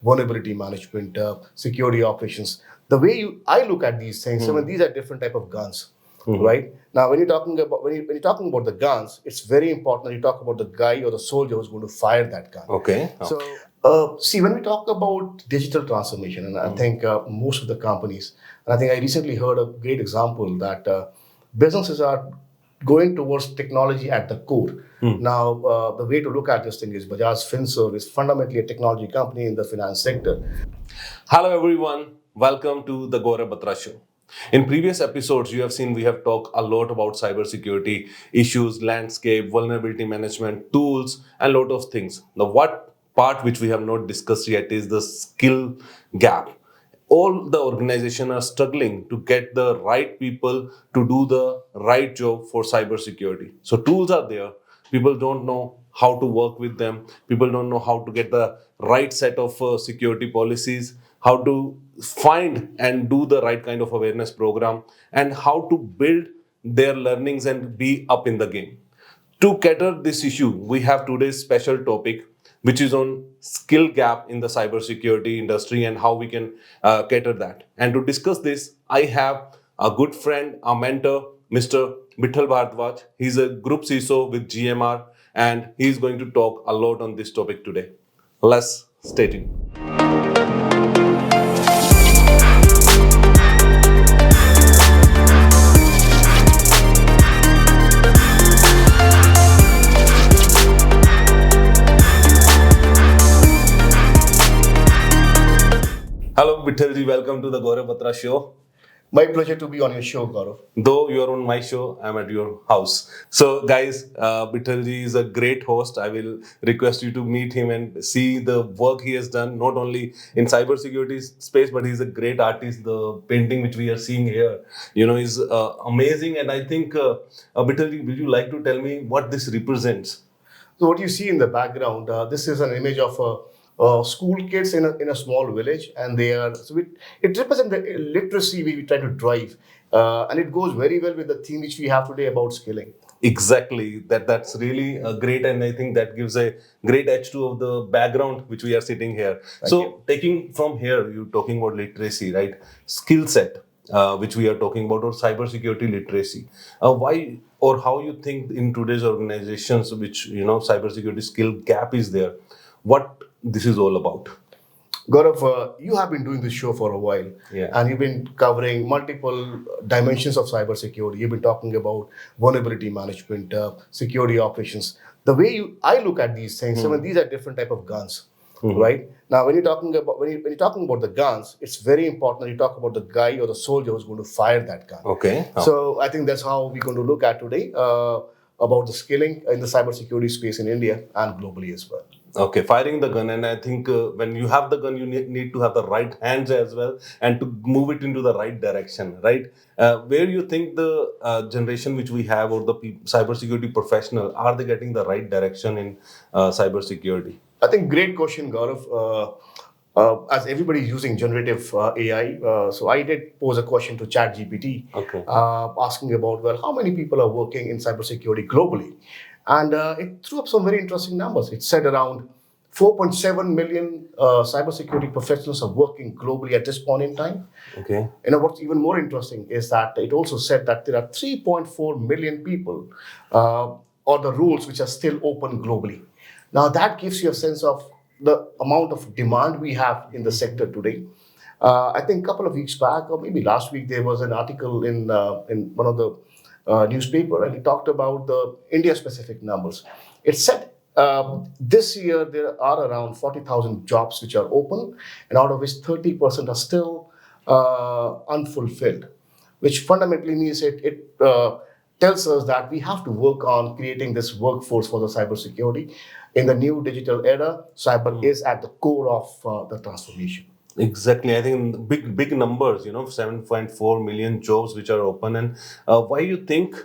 vulnerability management, security operations. The way I look at these things, I mean, these are different type of guns, right? Now, when you're talking about the guns, it's very important that you talk about the guy or the soldier who's going to fire that gun. Okay. So, see, when we talk about digital transformation, and I think most of the companies, and I think I recently heard a great example that businesses are going towards technology at the core. Now, the way to look at this thing is Bajaj Finserv is fundamentally a technology company in the finance sector. Hello everyone, welcome to the Gauravbatra show. In previous episodes, you have seen we have talked a lot about cybersecurity issues, landscape, vulnerability management, tools, and a lot of things. Now, what part which we have not discussed yet is the skill gap. All the organizations are struggling to get the right people to do the right job for cybersecurity. So tools are there. People don't know how to work with them. People don't know how to get the right set of security policies, how to find and do the right kind of awareness program, and how to build their learnings and be up in the game. To cater this issue, we have today's special topic, which is on skill gap in the cybersecurity industry and how we can cater that. And to discuss this, I have a good friend, a mentor, Mr. Bithal Bhardwaj. He's a group CISO with GMR, and he's going to talk a lot on this topic today. Let's stay tuned. Hello, Bithalji. Welcome to the Gauravbatra show. My pleasure to be on your show, Gaurav. Though you are on my show, I'm at your house. So, guys, Bithalji is a great host. I will request you to meet him and see the work he has done, not only in cybersecurity space, but he's a great artist. The painting which we are seeing here, is amazing. And I think, Bithalji, would you like to tell me what this represents? So what you see in the background, this is an image of school kids in a small village, and it represents the literacy we try to drive, and it goes very well with the theme which we have today about skilling. Exactly. That's really great, and I think that gives a great edge to of the background which we are sitting here. Taking from here, you're talking about literacy, right? Skill set, which we are talking about, or cybersecurity literacy. Why or how you think in today's organizations, which cybersecurity skill gap is there? What this is all about? Gaurav, you have been doing this show for a while, Yeah. and you've been covering multiple dimensions of cybersecurity. You've been talking about vulnerability management, security operations. The way I look at these things, I mean, these are different type of guns, right? Now, when you're talking about the guns, it's very important that you talk about the guy or the soldier who's going to fire that gun. Okay. So I think that's how we're going to look at today about the skilling in the cybersecurity space in India and globally as well. Okay, firing the gun, and I think when you have the gun, you need to have the right hands as well, and to move it into the right direction, right? Where you think the generation which we have, or the cybersecurity professional, are they getting the right direction in cybersecurity? I think great question, Gaurav. As everybody is using generative AI, so I did pose a question to ChatGPT, Okay. asking about, well, how many people are working in cybersecurity globally? And it threw up some very interesting numbers. It said around 4.7 million cybersecurity professionals are working globally at this point in time. Okay. What's even more interesting is that it also said that there are 3.4 million people or the roles which are still open globally. Now that gives you a sense of the amount of demand we have in the sector today. I think a couple of weeks back, or maybe last week, there was an article in one of the newspaper, and it talked about the India-specific numbers. It said this year there are around 40,000 jobs which are open, and out of which 30% are still unfulfilled, which fundamentally means it tells us that we have to work on creating this workforce for the cybersecurity. In the new digital era, cyber is at the core of the transformation. Exactly. I think big numbers, 7.4 million jobs which are open. And why you think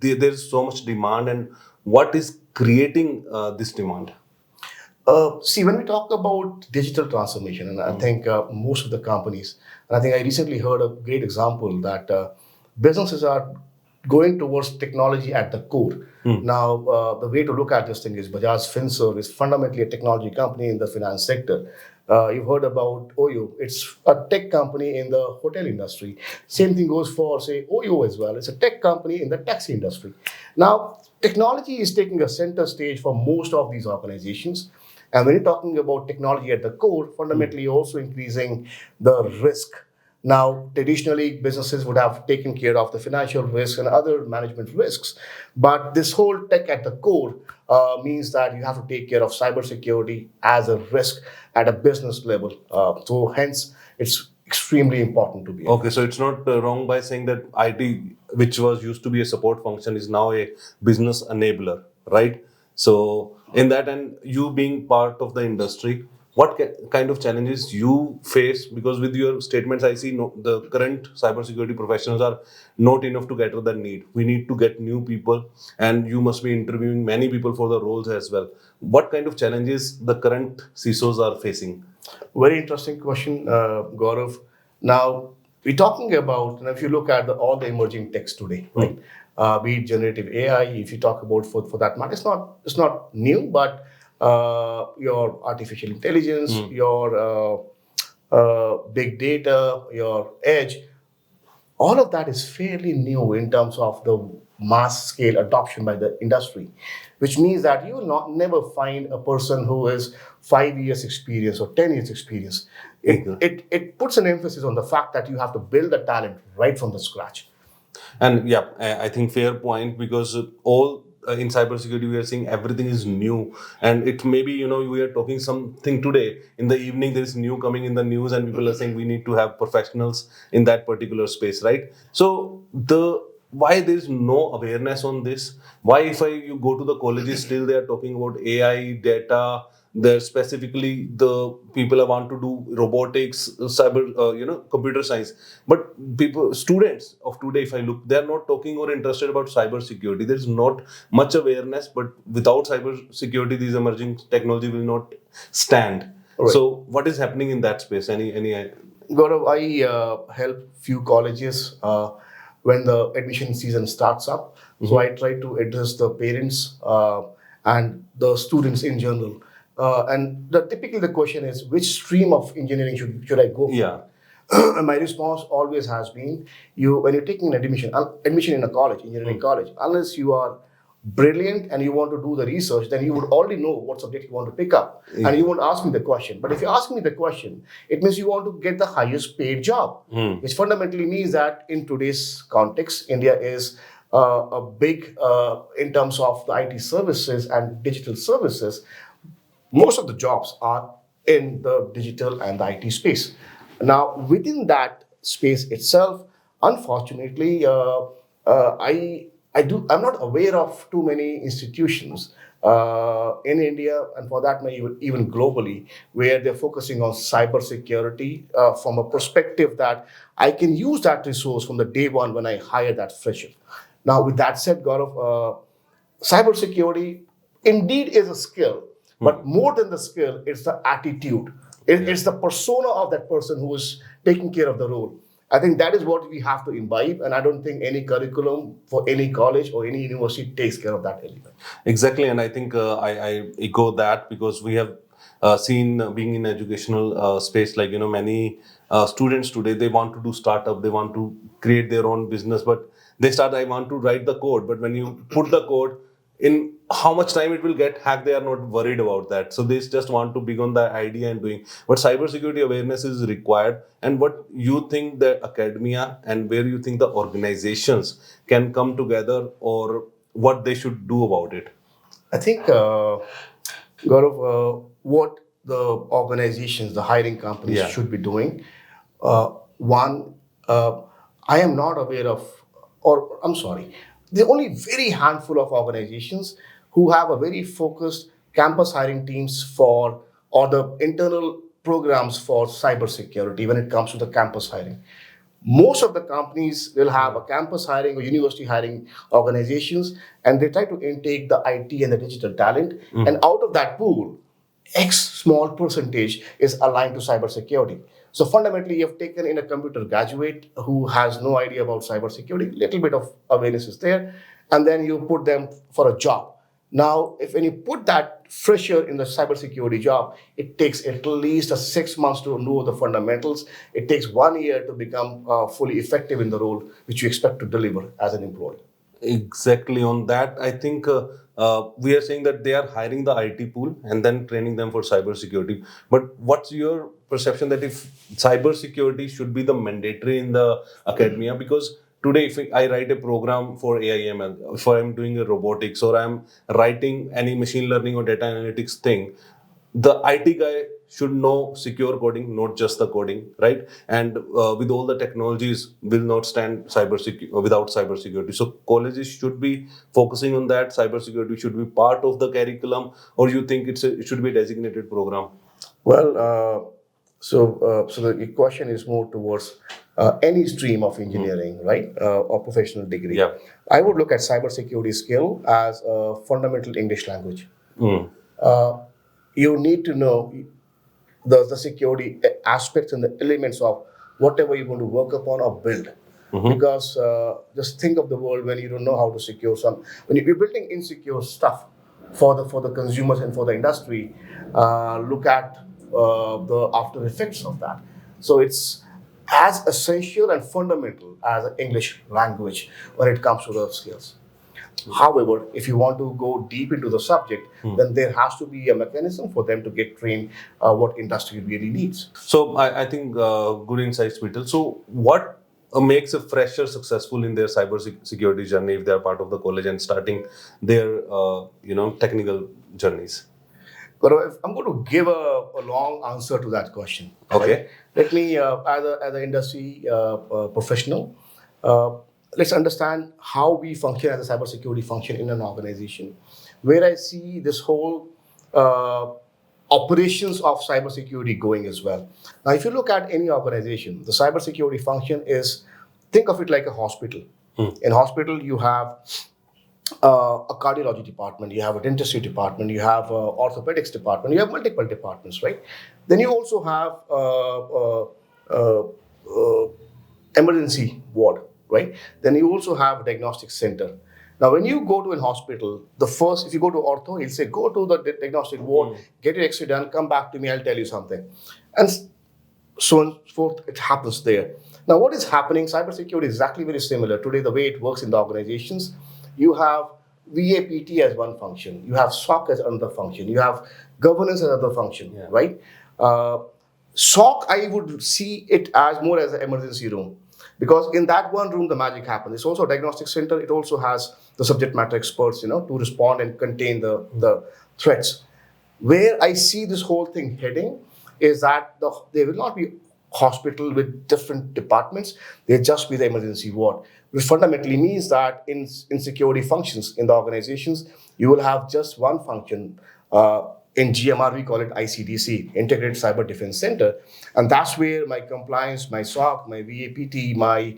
there's so much demand, and what is creating this demand? See, when we talk about digital transformation, and I think most of the companies, and I think I recently heard a great example that businesses are going towards technology at the core. Now, the way to look at this thing is Bajaj Finserv is fundamentally a technology company in the finance sector. You've heard about OYO. It's a tech company in the hotel industry. Same thing goes for, say, OYO as well. It's a tech company in the taxi industry. Now, technology is taking a center stage for most of these organizations. And when you're talking about technology at the core, fundamentally also increasing the risk. Now, traditionally, businesses would have taken care of the financial risk and other management risks, but this whole tech at the core means that you have to take care of cybersecurity as a risk at a business level. So, hence, it's extremely important to be. Okay, so it's not wrong by saying that IT, which was used to be a support function, is now a business enabler, right? So, in that, and you being part of the industry, what kind of challenges you face? Because with your statements, I see the current cybersecurity professionals are not enough to cater the need. We need to get new people, and you must be interviewing many people for the roles as well. What kind of challenges the current CISOs are facing? Very interesting question, Gaurav. Now, we're talking about, and if you look at all the emerging techs today, right? Be it generative AI, if you talk about for that matter, it's not new, but your artificial intelligence, your big data, your edge, all of that is fairly new in terms of the mass scale adoption by the industry, which means that you will not never find a person who is 5 years experience or 10 years experience. It puts an emphasis on the fact that you have to build the talent right from the scratch. And yeah, I think fair point, because all in cybersecurity we are seeing everything is new, and it may be, we are talking something today, in the evening there is new coming in the news, and people are saying we need to have professionals in that particular space, right? So why there is no awareness on this? Why, if you go to the colleges, still they are talking about AI, data? There specifically the people want to do robotics, cyber, computer science. But students of today, if I look, they are not talking or interested about cyber security. There is not much awareness. But without cyber security, these emerging technology will not stand. Right. So, what is happening in that space? Any? Gaurav, I help few colleges when the admission season starts up. So I try to address the parents and the students in general. And typically the question is, which stream of engineering should I go for? Yeah. And my response always has been, when you're taking an admission in a college, engineering college, unless you are brilliant and you want to do the research, then you would already know what subject you want to pick up. And you won't ask me the question. But if you ask me the question, it means you want to get the highest paid job, which fundamentally means that in today's context, India is a big, in terms of the IT services and digital services, most of the jobs are in the digital and the IT space. Now, within that space itself, unfortunately, I'm not aware of too many institutions in India, and for that matter, even globally, where they're focusing on cybersecurity from a perspective that I can use that resource from the day one when I hire that fresher. Now, with that said, Gaurav, cybersecurity indeed is a skill, but more than the skill, it's the attitude. It's the persona of that person who is taking care of the role. I think that is what we have to imbibe, and I don't think any curriculum for any college or any university takes care of that element. Exactly, and I think I echo that, because we have seen, being in educational space, like many students today, they want to do startup, they want to create their own business, but they start, I want to write the code, but when you put the code, in how much time it will get hacked, they are not worried about that. So they just want to begin the idea and doing. But cybersecurity awareness is required. And what you think the academia, and where you think the organizations can come together, or what they should do about it? I think, Gaurav, what the organizations, the hiring companies should be doing. One, I am not aware of, or I'm sorry, there are only very handful of organizations who have a very focused campus hiring teams for, or the internal programs for cybersecurity when it comes to the campus hiring. Most of the companies will have a campus hiring or university hiring organizations, and they try to intake the IT and the digital talent. And out of that pool, X small percentage is aligned to cybersecurity. So fundamentally, you've taken in a computer graduate who has no idea about cybersecurity, little bit of awareness is there, and then you put them for a job. Now, if when you put that fresher in the cybersecurity job, it takes at least 6 months to know the fundamentals. It takes 1 year to become fully effective in the role which you expect to deliver as an employee. Exactly on that, I think we are saying that they are hiring the IT pool and then training them for cybersecurity. But what's your perception that if cybersecurity should be the mandatory in the academia? Because today, if I write a program for AIML, if I'm doing a robotics or I'm writing any machine learning or data analytics thing, the IT guy should know secure coding, not just the coding, right? And with all the technologies, will not stand without cybersecurity. So colleges should be focusing on that. Cybersecurity should be part of the curriculum, or you think it should be a designated program? Well, so the question is more towards any stream of engineering, right, or professional degree. Yeah. I would look at cybersecurity skill as a fundamental English language. Mm. You need to know the security aspects and the elements of whatever you're going to work upon or build. Because just think of the world when you don't know how to secure some. When you're building insecure stuff for the consumers and for the industry, look at the after effects of that. So it's as essential and fundamental as English language when it comes to the skills. However, if you want to go deep into the subject, then there has to be a mechanism for them to get trained what industry really needs. So I think good insights, Bithal. So what makes a fresher successful in their cyber security journey if they are part of the college and starting their technical journeys? But I'm going to give a long answer to that question. Okay. Right? Let me, as an industry professional, let's understand how we function as a cybersecurity function in an organization, where I see this whole operations of cybersecurity going as well. Now, if you look at any organization, the cybersecurity function is, think of it like a hospital. In hospital, you have a cardiology department, you have a dentistry department, you have orthopedics department, you have multiple departments, right? Then you also have emergency ward, right? Then you also have a diagnostic center. Now, when you go to an hospital, if you go to ortho, he'll say, go to the diagnostic ward, get your X-ray done, come back to me, I'll tell you something. And so on and so forth, it happens there. Now, what is happening? Cybersecurity is exactly very similar. Today, the way it works in the organizations, you have VAPT as one function, you have SOC as another function, you have governance as another function, right? SOC, I would see it as more as an emergency room. Because in that one room, the magic happens. It's also a diagnostic center. It also has the subject matter experts, to respond and contain the threats. Where I see this whole thing heading is that there will not be hospital with different departments. They'll just be the emergency ward, which fundamentally means that in security functions in the organizations, you will have just one function. In GMR, we call it ICDC, Integrated Cyber Defense Center. And that's where my compliance, my SOC, my VAPT, my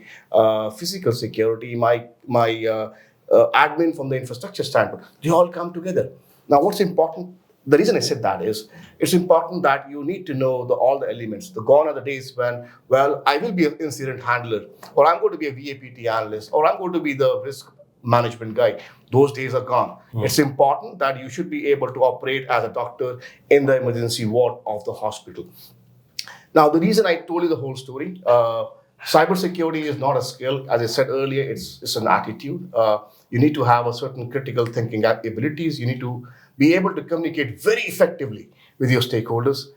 physical security, my admin from the infrastructure standpoint, they all come together. Now, what's important, the reason I said that is, it's important that you need to know all the elements. Gone are the days when, well, I will be an incident handler, or I'm going to be a VAPT analyst, or I'm going to be the risk management guy. Those days are gone. It's important that you should be able to operate as a doctor in the emergency ward of the hospital. Now, the reason I told you the whole story, cybersecurity is not a skill. As I said earlier, it's an attitude. You need to have a certain critical thinking abilities. You need to be able to communicate very effectively with your stakeholders.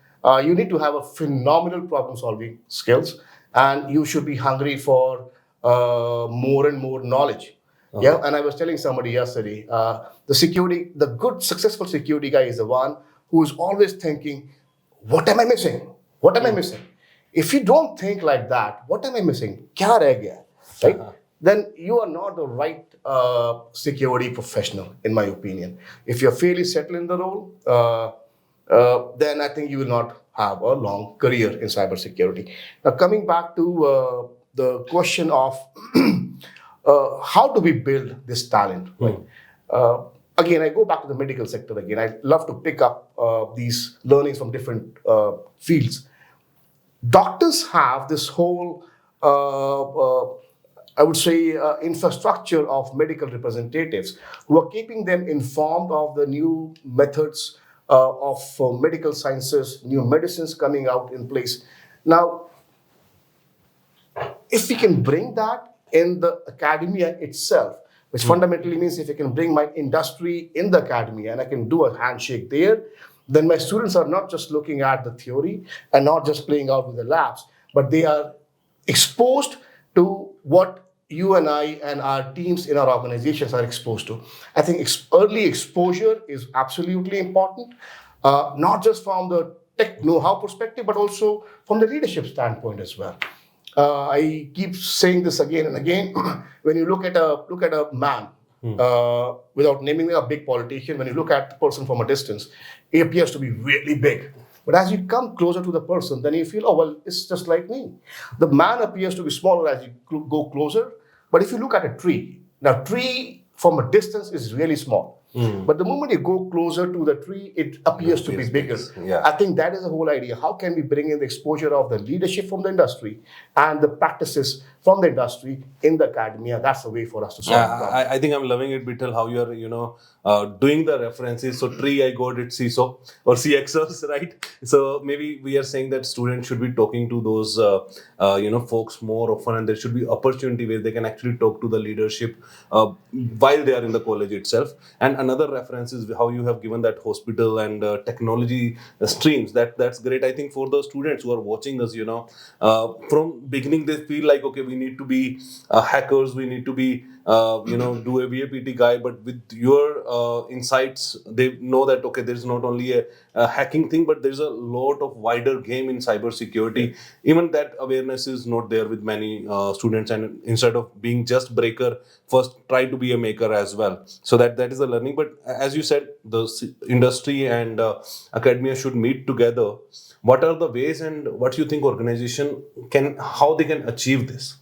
You need to have a phenomenal problem-solving skills, and you should be hungry for more and more knowledge. Yeah, and I was telling somebody yesterday, the good, successful security guy is the one who is always thinking, what am I missing? What am I missing? If you don't think like that, what am I missing? Kya reh gaya? Right? Then you are not the right security professional, in my opinion. If you're fairly settled in the role, then I think you will not have a long career in cybersecurity. Now, coming back to the question of how do we build this talent? Right? Again, I go back to the medical sector again. I love to pick up these learnings from different fields. Doctors have this whole I would say, infrastructure of medical representatives who are keeping them informed of the new methods of medical sciences, new medicines coming out in place. Now, if we can bring that in the academia itself, which fundamentally means if I can bring my industry in the academia and I can do a handshake there, then my students are not just looking at the theory and not just playing out with the labs, but they are exposed to what you and I and our teams in our organizations are exposed to. I think early exposure is absolutely important, not just from the tech know-how perspective, but also from the leadership standpoint as well. I keep saying this again and again. When you look at a man, without naming a big politician, when you look at the person from a distance, he appears to be really big. But as you come closer to the person, then you feel, oh well, it's just like me. The man appears to be smaller as you go closer. But if you look at a tree, now tree from a distance is really small. But the moment you go closer to the tree, it appears to be bigger. Yeah. I think that is the whole idea. How can we bring in the exposure of the leadership from the industry and the practices from the industry in the academia? That's the way for us to solve the problem. I think I'm loving it, Bithal, how you're, doing the references. So tree, I got it, CISO or CXOs, right? So maybe we are saying that students should be talking to those, folks more often, and there should be opportunity where they can actually talk to the leadership while they are in the college itself. And another reference is how you have given that hospital and technology streams. That's great. I think for the students who are watching us, from beginning they feel like, okay, we need to be hackers, we need to be do a VAPT guy, but with your insights, they know that, okay, there's not only a hacking thing, but there's a lot of wider game in cybersecurity. Even that awareness is not there with many students, and instead of being just breaker, first try to be a maker as well. So that is the learning. But as you said, the industry and academia should meet together. What are the ways and what you think organization how they can achieve this?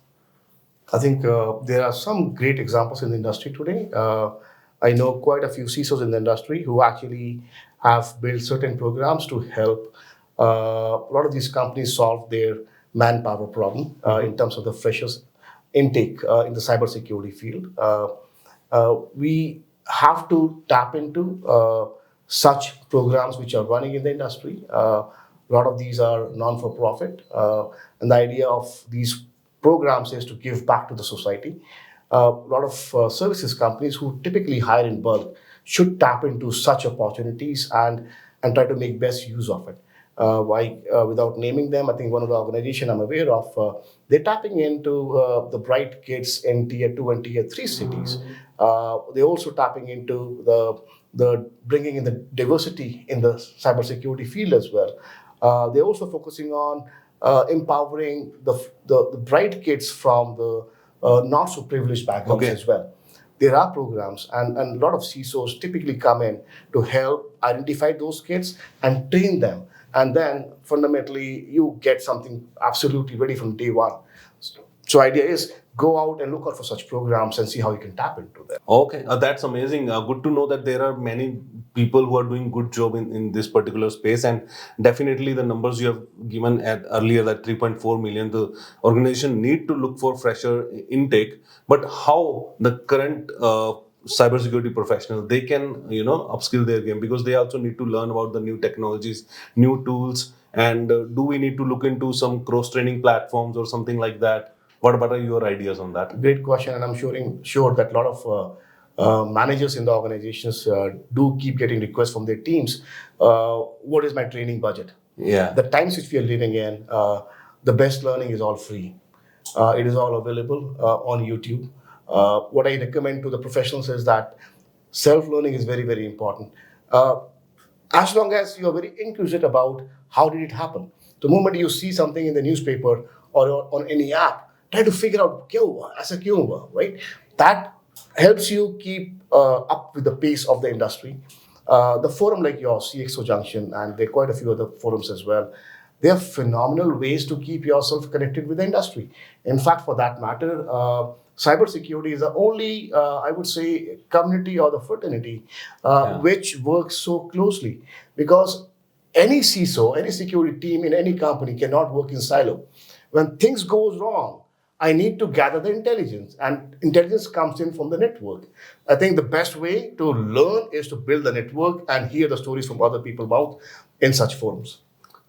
I think there are some great examples in the industry today. I know quite a few CISOs in the industry who actually have built certain programs to help a lot of these companies solve their manpower problem in terms of the freshers intake in the cybersecurity field. We have to tap into such programs which are running in the industry. A lot of these are non-for-profit, and the idea of these programs is to give back to the society. A lot of services companies who typically hire in bulk should tap into such opportunities and try to make best use of it. Without naming them, I think one of the organizations I'm aware of, they're tapping into the bright kids in tier 2 and tier 3 cities. They're also tapping into the bringing in the diversity in the cybersecurity field as well. They're also focusing on empowering the bright kids from the not so privileged backgrounds as well. There are programs, and a lot of CISOs typically come in to help identify those kids and train them. And then fundamentally, you get something absolutely ready from day one. So idea is go out and look out for such programs and see how you can tap into them. Okay, that's amazing. Good to know that there are many people who are doing good job in this particular space, and definitely the numbers you have given earlier, that 3.4 million, the organization need to look for fresher intake. But how the current cybersecurity professionals, they can upskill their game, because they also need to learn about the new technologies, new tools, and do we need to look into some cross training platforms or something like that? What are your ideas on that? Great question, and I'm sure that a lot of managers in the organizations do keep getting requests from their teams. What is my training budget? Yeah. The times which we are living in, the best learning is all free. It is all available on YouTube. What I recommend to the professionals is that self-learning is very, very important. As long as you are very inquisitive about how did it happen. The moment you see something in the newspaper or on any app, try to figure out, right? That helps you keep up with the pace of the industry. The forum like yours, cxojunction, and there are quite a few other forums as well, they are phenomenal ways to keep yourself connected with the industry. In fact, for that matter, cybersecurity is the only, I would say, community or the fraternity which works so closely, because any CISO, any security team in any company cannot work in silo. When things goes wrong, I need to gather the intelligence, and intelligence comes in from the network. I think the best way to learn is to build the network and hear the stories from other people's mouth in such forums.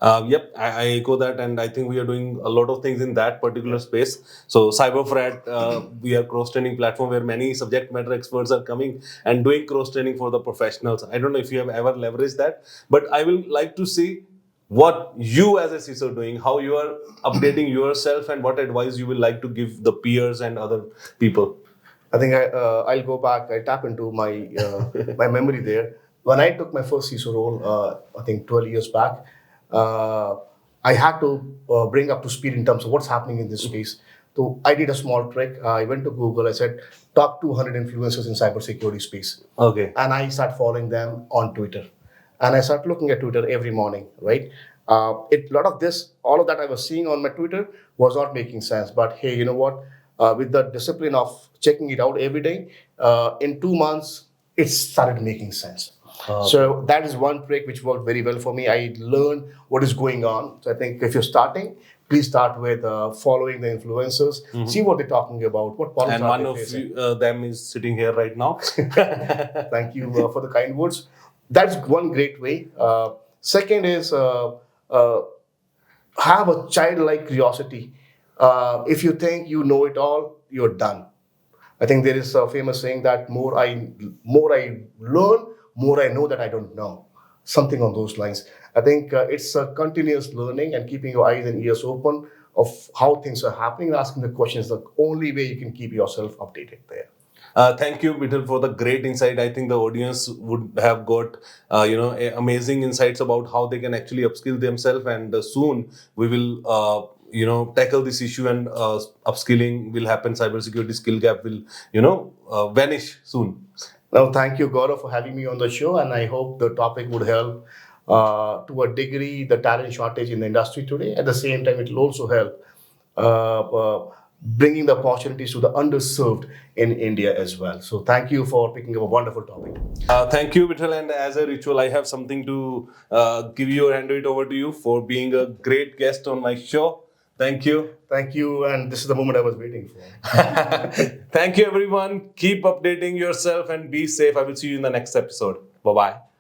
Yep, I echo that, and I think we are doing a lot of things in that particular space. So, CyberFrat, we are cross-training platform where many subject matter experts are coming and doing cross-training for the professionals. I don't know if you have ever leveraged that, but I will like to see what you as a CISO are doing, how you are updating yourself, and what advice you will like to give the peers and other people. I think I'll go back. I tap into my my memory there. When I took my first CISO role, I think 12 years back, uh, I had to bring up to speed in terms of what's happening in this space. So I did a small trick. I went to Google. I said top 200 influencers in cybersecurity space, Okay. and I start following them on Twitter, and I start looking at Twitter every morning. Right, lot of this, all of that I was seeing on my Twitter was not making sense. But hey, you know what? With the discipline of checking it out every day, in 2 months it started making sense. So that is one trick which worked very well for me. I learned what is going on. So I think if you're starting, please start with following the influencers, see what they're talking about, what problems And are one they of facing. them is sitting here right now. Thank you for the kind words. That's one great way. Second is uh, have a childlike curiosity. If you think you know it all, you're done. I think there is a famous saying that more I learn, more I know that I don't know. Something on those lines. I think it's a continuous learning and keeping your eyes and ears open of how things are happening and asking the questions. The only way you can keep yourself updated there. Thank you, Bithal, for the great insight. I think the audience would have got, amazing insights about how they can actually upskill themselves. And soon we will, tackle this issue, and upskilling will happen. Cybersecurity skill gap will, vanish soon. Now, thank you, Gaurav, for having me on the show, and I hope the topic would help to a degree the talent shortage in the industry today. At the same time, it will also help bringing the opportunities to the underserved in India as well. So, thank you for picking up a wonderful topic. Thank you, Bithal. And as a ritual, I have something to give you or hand it over to you for being a great guest on my show. Thank you. Thank you, and this is the moment I was waiting for. Thank you, everyone. Keep updating yourself and be safe. I will see you in the next episode. Bye bye.